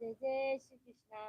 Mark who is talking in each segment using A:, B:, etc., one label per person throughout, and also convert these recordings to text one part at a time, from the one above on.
A: जय जय श्री कृष्णा।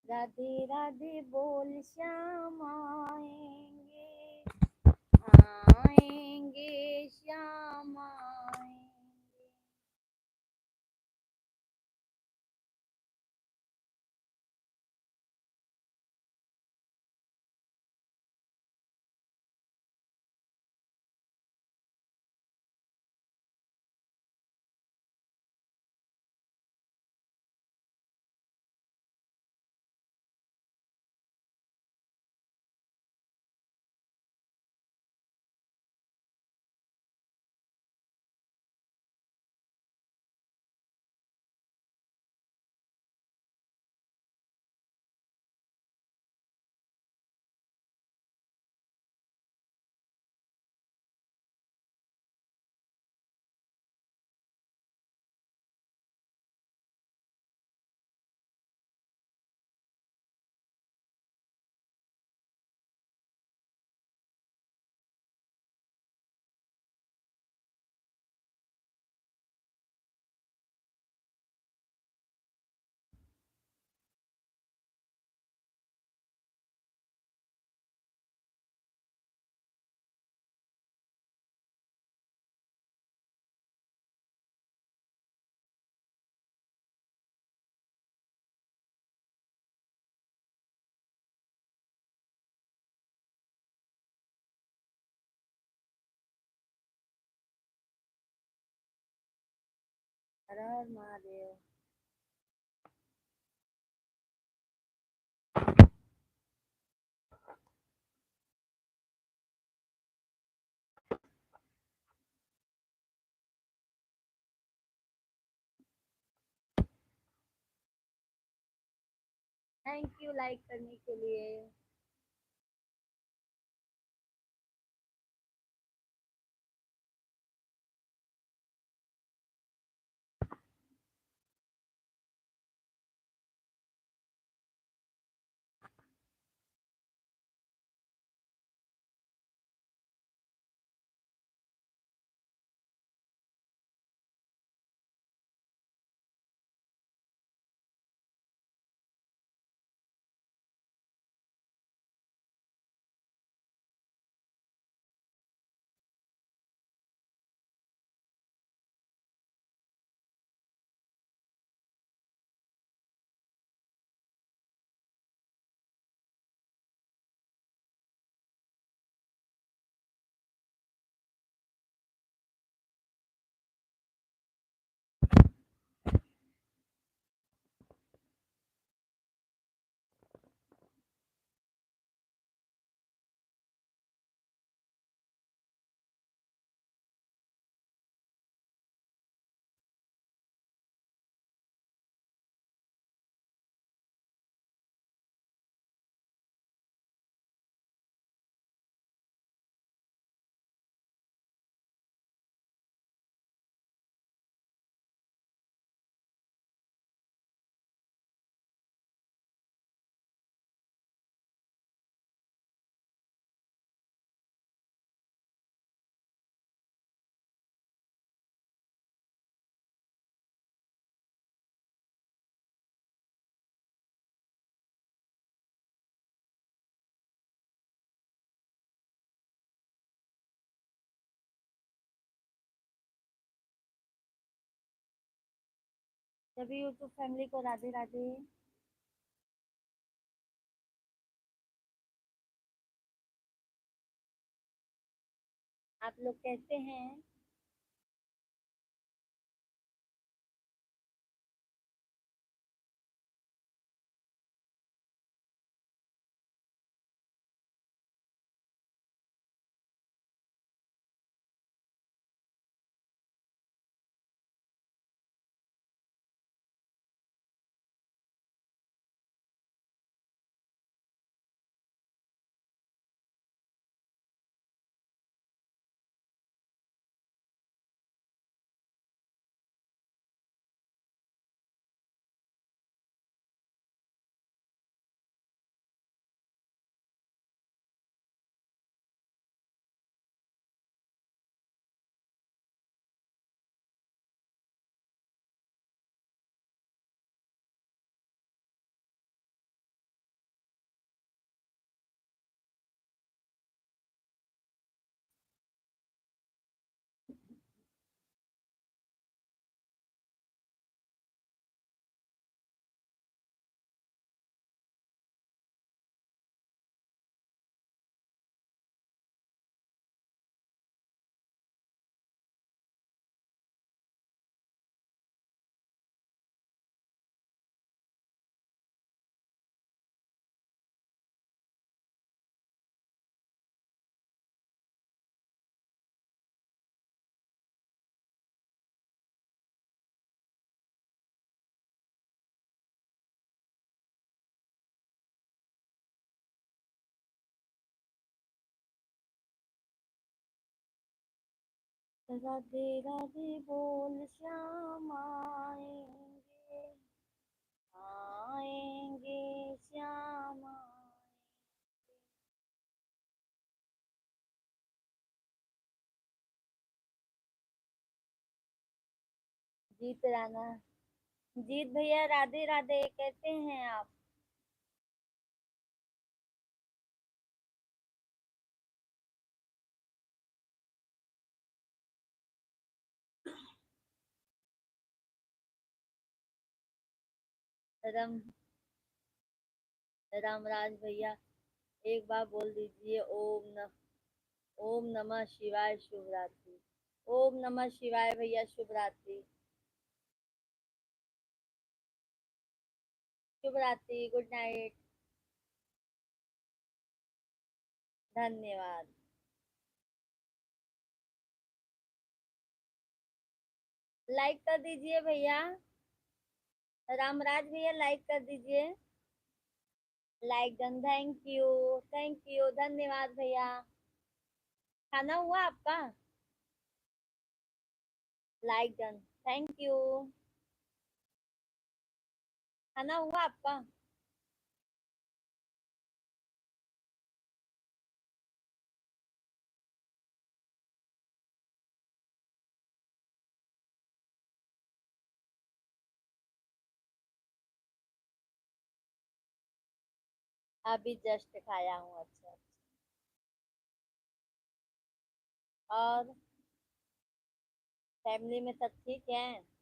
A: राधे राधे बोल श्याम आएंगे, आएंगे श्याम आएंगे। हर हर महादेव। थैंक यू लाइक करने के लिए। सभी यूट्यूब फैमिली को राधे राधे। आप लोग कैसे हैं? राधे राधे बोल श्याम आएंगे, आएंगे श्याम जीत राना। जीत भैया राधे राधे, कैसे हैं आप? रम रामराज भैया, एक बार बोल दीजिए ओम नमः शिवाय, शुभ रात्रि। ओम नमः शिवाय भैया, शुभ रात्रि। शुभ रात्रि, गुड नाइट। धन्यवाद। लाइक कर दीजिए भैया। रामराज भैया लाइक कर दीजिए। लाइक डन, थैंक यू, धन्यवाद भैया। खाना हुआ आपका? Like done, thank you. खाना हुआ आपका? अभी जस्ट खाया हूँ। अच्छा। और फैमिली में सब ठीक है?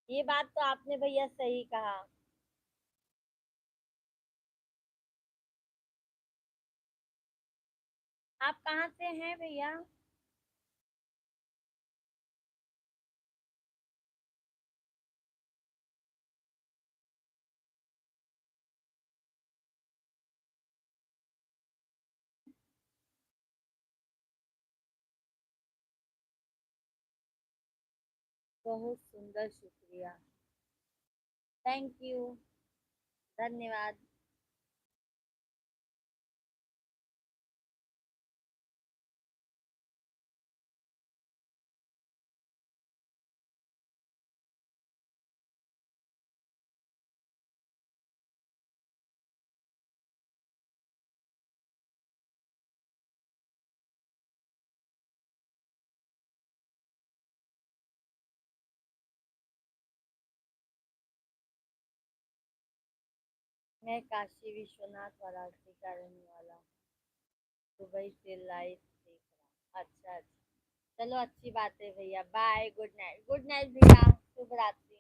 A: ये बात तो आपने भैया सही कहा। आप कहाँ से हैं भैया? बहुत सुंदर, शुक्रिया। थैंक यू, धन्यवाद। मैं काशी विश्वनाथ वाराणसी का रहने वाला हूँ। दुबई से लाइव देख रहा हूँ। अच्छा अच्छा, चलो अच्छी बात है भैया। बाय, गुड नाइट भैया, शुभ रात्रि।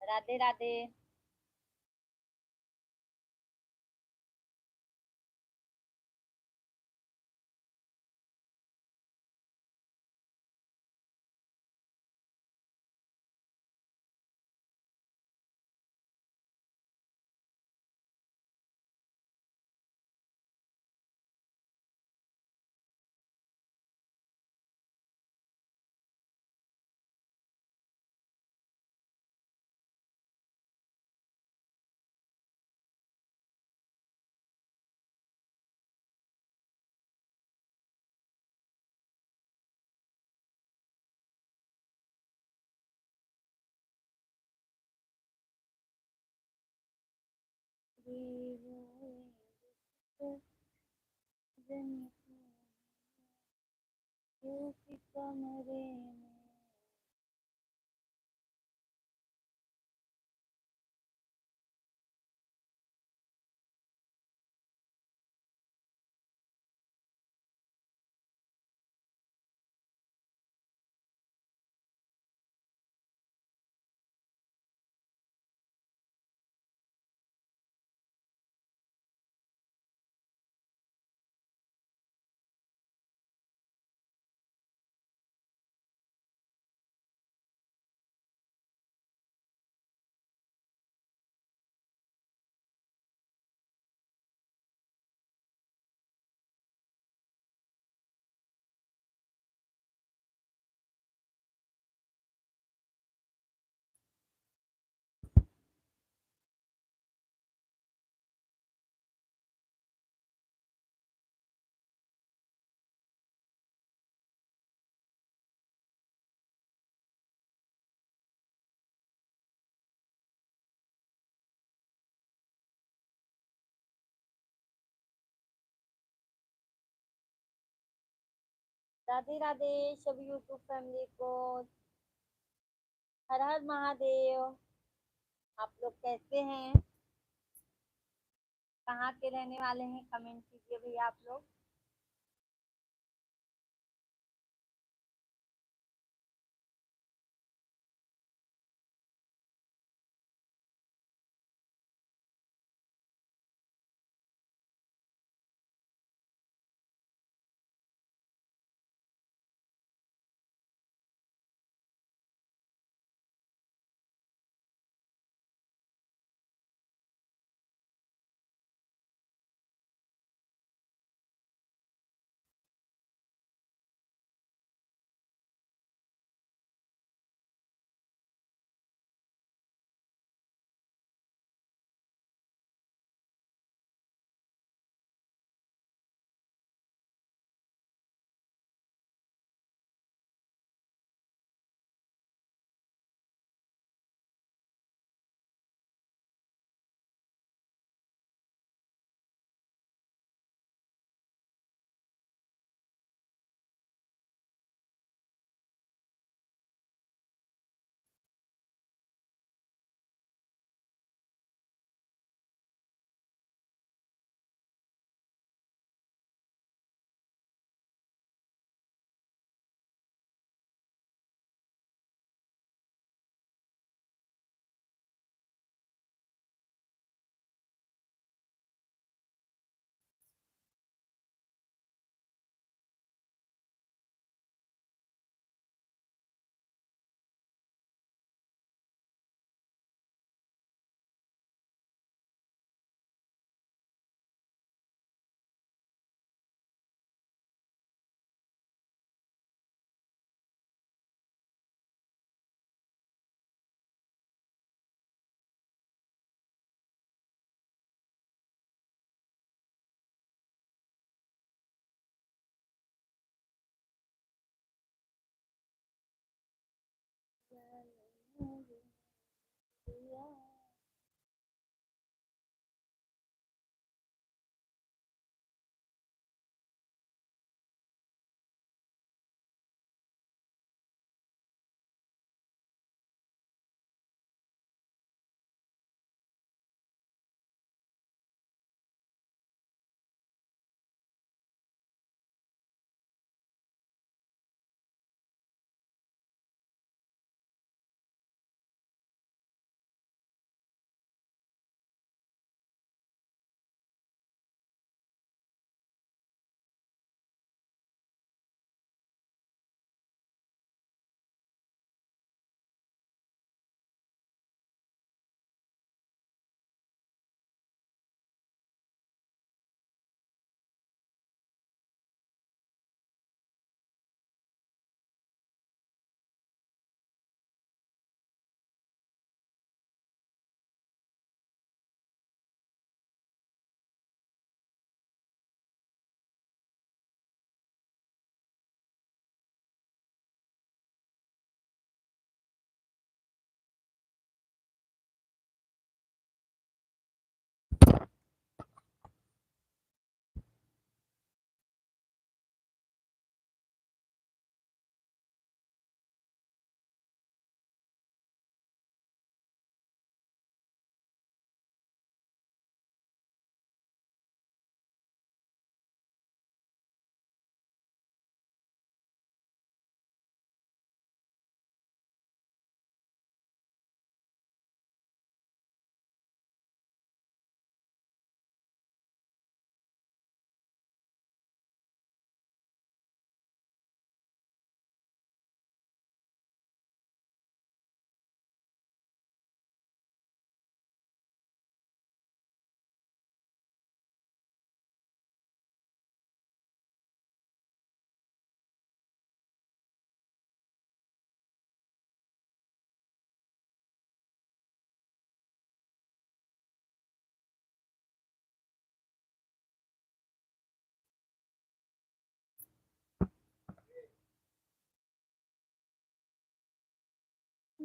A: राधे राधे। कमरे में राधे राधे सभी यूट्यूब फैमिली को। हर हर महादेव। आप लोग कैसे हैं? कहाँ के रहने वाले हैं? कमेंट कीजिए भैया आप लोग।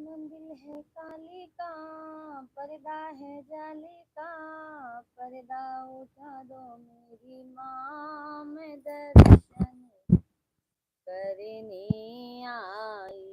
A: मंदिर है काली का, पर्दा है जाली का, पर्दा उठा दो मेरी माँ, मैं दर्शन करने आई।